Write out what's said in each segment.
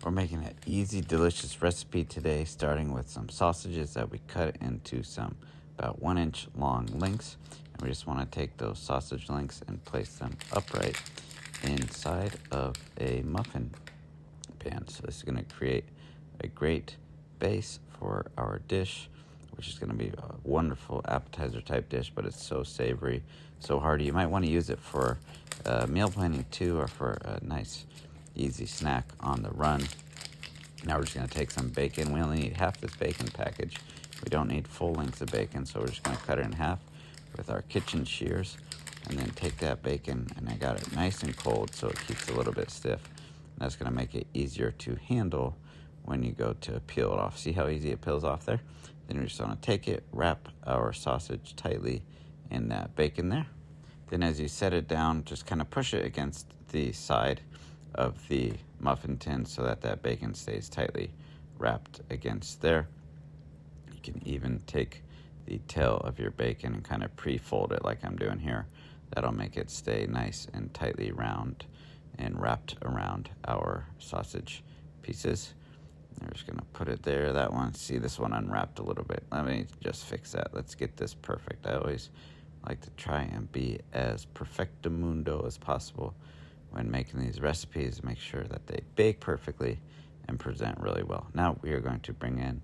We're making an easy, delicious recipe today, starting with some sausages that we cut into some about 1-inch long lengths. And we just want to take those sausage lengths and place them upright inside of a muffin pan. So this is going to create a great base for our dish, which is going to be a wonderful appetizer type dish, but it's so savory, so hearty. You might want to use it for meal planning too, or for a nice easy snack on the run. Now we're just going to take some bacon. We only need half this bacon package. We don't need full lengths of bacon, so we're just going to cut it in half with our kitchen shears, and then take that bacon, and I got it nice and cold so it keeps a little bit stiff. And that's going to make it easier to handle when you go to peel it off. See how easy it peels off there? Then we're just going to take it, wrap our sausage tightly in that bacon there. Then as you set it down, just kind of push it against the side of the muffin tin so that that bacon stays tightly wrapped against there. You can even take the tail of your bacon and kind of pre-fold it like I'm doing here. That'll make it stay nice and tightly round and wrapped around our sausage pieces. We're just going to put it there. That one, see, this one unwrapped a little bit. Let me just fix that. Let's get this perfect. I always like to try and be as perfectamundo as possible when making these recipes. Make sure that they bake perfectly and present really well. Now we are going to bring in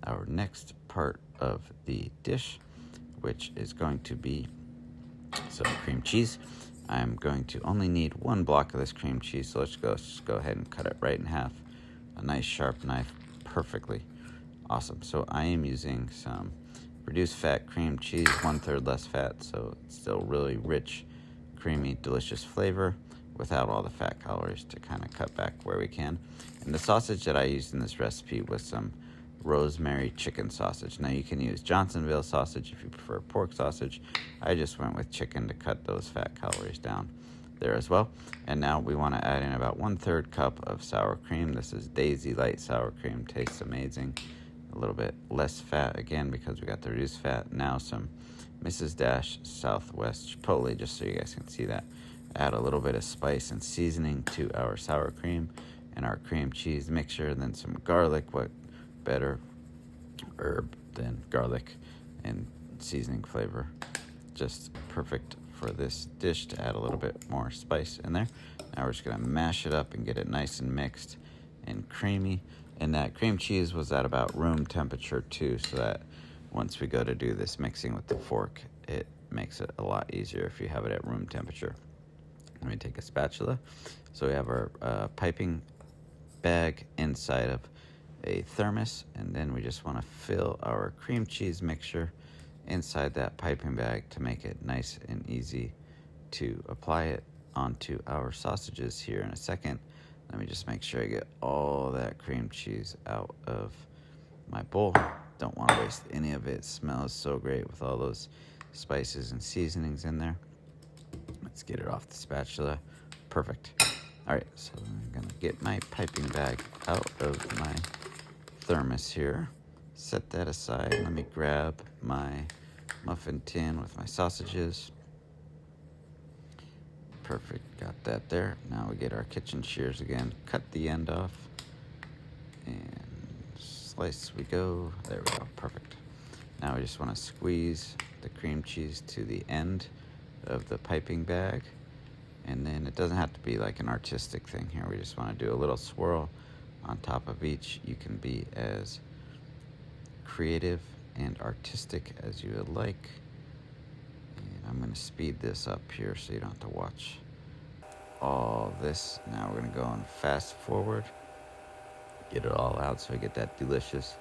our next part of the dish, which is going to be some cream cheese. I'm going to only need 1 block of this cream cheese, so let's just go ahead and cut it right in half. A nice sharp knife, perfectly awesome. So I am using some reduced fat cream cheese, 1/3 less fat, so it's still really rich, creamy, delicious flavor without all the fat calories, to kind of cut back where we can. And the sausage that I used in this recipe was some rosemary chicken sausage. Now you can use Johnsonville sausage if you prefer pork sausage. I just went with chicken to cut those fat calories down there as well. And now we want to add in about 1/3 cup of sour cream. This is Daisy Light sour cream, tastes amazing. A little bit less fat again because we got the reduced fat. Now some Mrs. Dash Southwest Chipotle, just so you guys can see that. Add a little bit of spice and seasoning to our sour cream and our cream cheese mixture, and then some garlic. What better herb than garlic and seasoning flavor? Just perfect for this dish to add a little bit more spice in there. Now we're just going to mash it up and get it nice and mixed and creamy. And that cream cheese was at about room temperature too, so that once we go to do this mixing with the fork, it makes it a lot easier if you have it at room temperature. Let me take a spatula. So we have our piping bag inside of a thermos, and then we just want to fill our cream cheese mixture inside that piping bag to make it nice and easy to apply it onto our sausages here in a second. Let me just make sure I get all that cream cheese out of my bowl. Don't want to waste any of it. It smells so great with all those spices and seasonings in there. Let's get it off the spatula. Perfect. All right, so I'm going to get my piping bag out of my thermos here. Set that aside. Let me grab my muffin tin with my sausages. Perfect, got that there. Now we get our kitchen shears again. Cut the end off and slice we go. There we go, perfect. Now we just want to squeeze the cream cheese to the end of the piping bag, and then it doesn't have to be like an artistic thing here. We just want to do a little swirl on top of each. You can be as creative and artistic as you would like. And I'm going to speed this up here so you don't have to watch all this. Now we're going to go and fast forward, get it all out so we get that delicious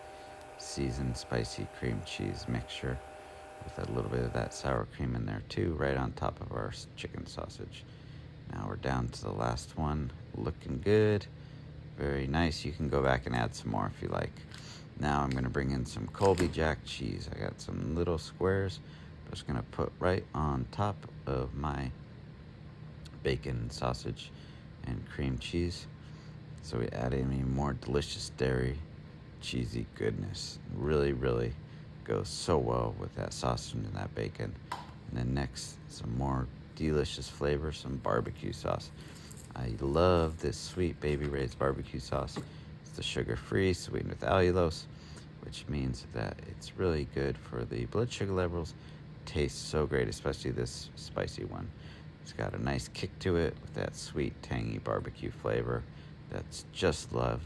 seasoned spicy cream cheese mixture with a little bit of that sour cream in there too, right on top of our chicken sausage. Now we're down to the last one. Looking good. Very nice. You can go back and add some more if you like. Now I'm going to bring in some Colby Jack cheese. I got some little squares. I'm just going to put right on top of my bacon, sausage, and cream cheese. So we add in more delicious dairy, cheesy goodness. Really, really goes so well with that sausage and that bacon. And then next, some more delicious flavor, some barbecue sauce. I love this sweet Baby Ray's barbecue sauce. It's the sugar-free, sweetened with allulose, which means that it's really good for the blood sugar levels. Tastes so great, especially this spicy one. It's got a nice kick to it with that sweet, tangy barbecue flavor. That's just love.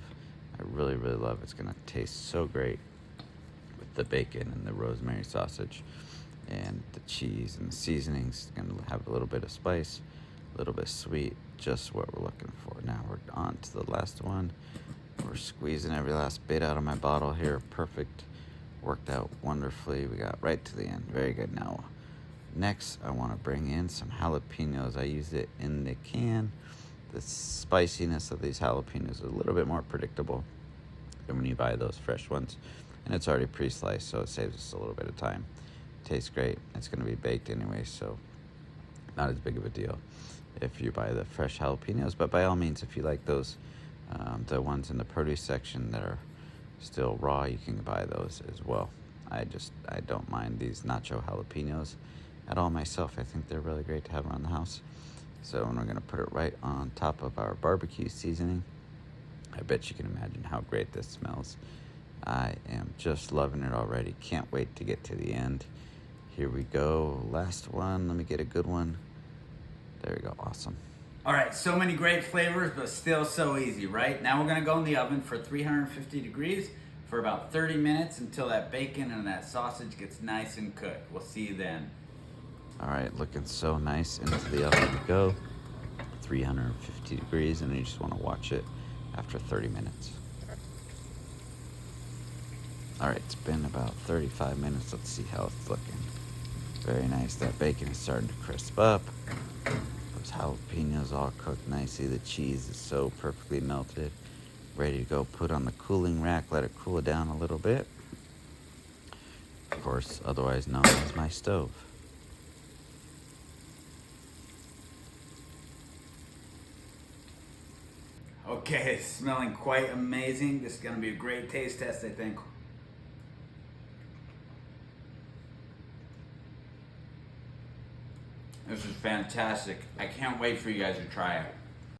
I really, really love it. It's gonna taste so great with the bacon and the rosemary sausage and the cheese and the seasonings. It's gonna have a little bit of spice, a little bit sweet, just what we're looking for. Now we're on to the last one. We're squeezing every last bit out of my bottle here. Perfect. Worked out wonderfully. We got right to the end. Very good. Now, next, I want to bring in some jalapenos. I used it in the can. The spiciness of these jalapenos is a little bit more predictable than when you buy those fresh ones. And it's already pre-sliced, so it saves us a little bit of time. Tastes great. It's going to be baked anyway, so not as big of a deal if you buy the fresh jalapenos. But by all means, if you like those, the ones in the produce section that are still raw, you can buy those as well. I don't mind these nacho jalapenos at all myself. I think they're really great to have around the house. So we're going to put it right on top of our barbecue seasoning. I bet you can imagine how great this smells. I am just loving it already. Can't wait to get to the end. Here we go. Last one. Let me get a good one. There we go. Awesome. All right, so many great flavors, but still so easy, right? Now we're gonna go in the oven for 350 degrees for about 30 minutes until that bacon and that sausage gets nice and cooked. We'll see you then. All right, looking so nice. Into the oven we go. 350 degrees, and you just wanna watch it after 30 minutes. All right, it's been about 35 minutes. Let's see how it's looking. Very nice. That bacon is starting to crisp up. Those jalapenos all cooked nicely. The cheese is so perfectly melted. Ready to go. Put on the cooling rack. Let it cool down a little bit. Of course, otherwise known as my stove. Okay, it's smelling quite amazing. This is gonna be a great taste test, I think. This is fantastic. I can't wait for you guys to try it.